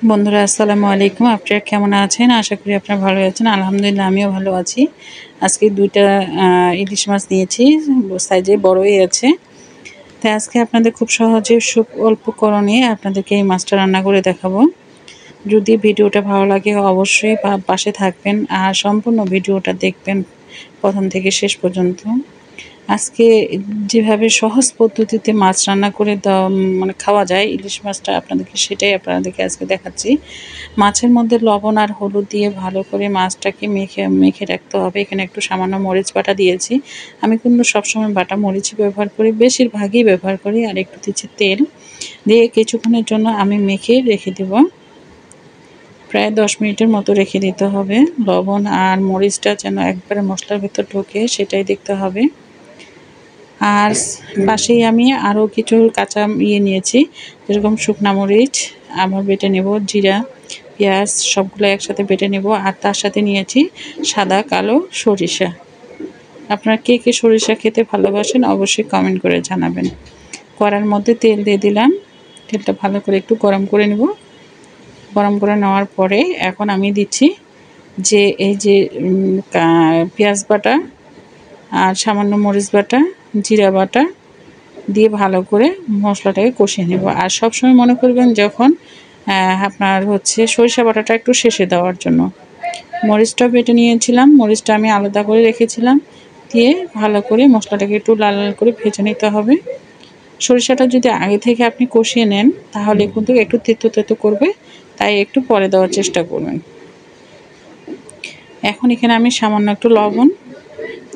বন্ধুরা আসসালামু আলাইকুম। আপনারা কেমন আছেন? আশা করি আপনারা ভালো আছেন। আলহামদুলিল্লাহ আমিও ভালো আছি। আজকে ২ টা ইলিশ মাছ নিয়েছি। সাইজে বড়ই আছে। তাই আজকে আপনাদের খুব সহজে অল্প উপকরণে আপনাদেরকে এই মাছটা রান্না করে দেখাবো। যদি ভিডিওটা ভালো লাগে অবশ্যই পাশে থাকবেন আর সম্পূর্ণ ভিডিওটা দেখবেন প্রথম থেকে শেষ পর্যন্ত। আজকে যেভাবে সহজ পদ্ধতিতে মাছ রান্না করে খাওয়া যায় ইলিশ মাছটা সেটাই আপনাদেরকে আজকে দেখাচ্ছি। মাছের মধ্যে লবণ আর হলুদ দিয়ে ভালো করে মাছটাকে মেখে রাখতে হবে। এখানে একটু সামান্য মরিচ বাটা দিয়েছি। আমি কিন্তু সবসময় বাটা মরিচই ব্যবহার করি, বেশিরভাগই ব্যবহার করি। আর একটু দিচ্ছি তেল, দিয়ে কিছুক্ষণের জন্য আমি মেখে রেখে দেব। প্রায় 10 মিনিটের মতো রেখে দিতে হবে। লবণ আর মরিচটা যেন একবারে মশলার ভেতর ঢোকে সেটাই দেখতে হবে। আর পাশেই আমি আরও কিছু কাঁচা নিয়েছি, যেরকম শুকনা মরিচ আবার বেটে নেব, জিরা, পেঁয়াজ সবগুলো একসাথে বেটে নেব। আর তার সাথে নিয়েছি সাদা কালো সরিষা। আপনারা কে কে সরিষা খেতে ভালোবাসেন অবশ্যই কমেন্ট করে জানাবেন। কড়ার মধ্যে তেল দিয়ে দিলাম। তেলটা ভালো করে একটু গরম করে নেব। গরম করে নেওয়ার পরে এখন আমি দিচ্ছি যে এই যে পেঁয়াজ বাটা আর সামান্য মরিচ বাটা, জিরা বাটা দিয়ে ভালো করে মশলাটাকে কষিয়ে নেব। আর সবসময় মনে করবেন যখন আপনার সরিষা বাটাটা একটু শেষে দেওয়ার জন্য। মরিচটা বেটে নিয়েছিলাম, মরিচটা আমি আলাদা করে রেখেছিলাম, দিয়ে ভালো করে মশলাটাকে একটু লাল লাল করে ভেজে নিতে হবে। সরিষাটা যদি আগে থেকে আপনি কষিয়ে নেন তাহলে কিন্তু একটু তেতো তেতো করবে, তাই একটু পরে দেওয়ার চেষ্টা করবেন। এখন এখানে আমি সামান্য একটু লবণ,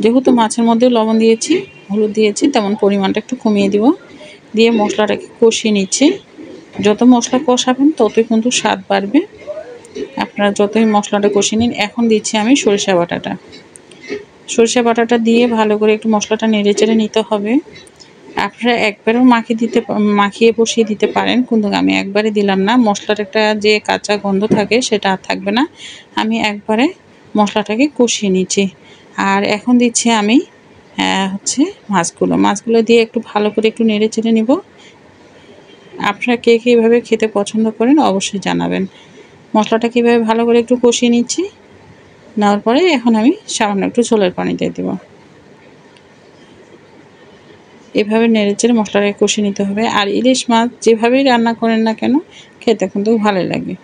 যেহেতু মাছের মধ্যে লবণ দিয়েছি, হলুদ দিয়েছি, তেমন পরিমাণটা একটু কমিয়ে দিব। দিয়ে মশলাটাকে কষিয়ে নিচ্ছি। যত মশলা কষাবেন ততই কিন্তু স্বাদ বাড়বে। আপনারা যতই মশলাটা কষিয়ে নিন। এখন দিচ্ছি আমি সরিষা বাটাটা। সরিষা বাটাটা দিয়ে ভালো করে একটু মশলাটা নেড়েচেড়ে নিতে হবে। আপনারা একবারেও মাখিয়ে বসিয়ে দিতে পারেন, কিন্তু আমি একবারে দিলাম না। মশলার একটা যে কাঁচা গন্ধ থাকে সেটা আর থাকবে না। আমি একবারে মশলাটাকে কষিয়ে নিচ্ছি। আর এখন দিচ্ছি আমি মাছগুলো দিয়ে একটু ভালো করে একটু নেড়ে চেড়ে নেব। আপনারা কে কীভাবে খেতে পছন্দ করেন অবশ্যই জানাবেন। মশলাটা কীভাবে ভালো করে একটু কষিয়ে নিচ্ছি। নেওয়ার পরে এখন আমি সামান্য একটু ঝোলের পানি দিয়ে দেব। এভাবে নেড়ে চেড়ে মশলাটাকে কষিয়ে নিতে হবে। আর ইলিশ মাছ যেভাবেই রান্না করেন না কেন খেতে কিন্তু ভালো লাগে।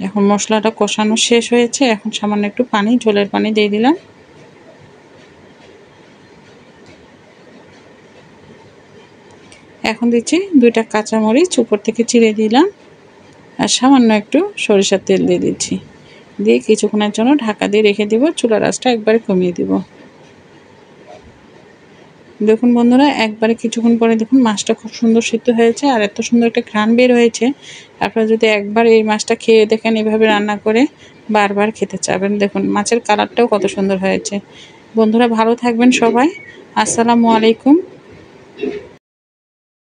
এখন মশলাটা কষানো শেষ হয়েছে। এখন সামান্য একটু ঝোলের পানি দিয়ে দিলাম। এখন দিচ্ছি 2টা কাঁচামরিচ উপর থেকে চিড়ে দিলাম। আর সামান্য একটু সরিষার তেল দিয়ে দিচ্ছি। দিয়ে কিছুক্ষণের জন্য ঢাকা দিয়ে রেখে দেব। চুলার আঁচটা একবারে কমিয়ে দেব। দেখুন বন্ধুরা, একবারে কিছুক্ষণ পরে দেখুন মাছটা খুব সুন্দর সিদ্ধ হয়েছে আর এত সুন্দর একটা ঘ্রাণ বের হয়েছে। আপনারা যদি একবার এই মাছটা খেয়ে দেখেন এভাবে রান্না করে, বারবার খেতে চাবেন। দেখুন মাছের কালারটাও কত সুন্দর হয়েছে। বন্ধুরা ভালো থাকবেন সবাই। আসসালামু আলাইকুম।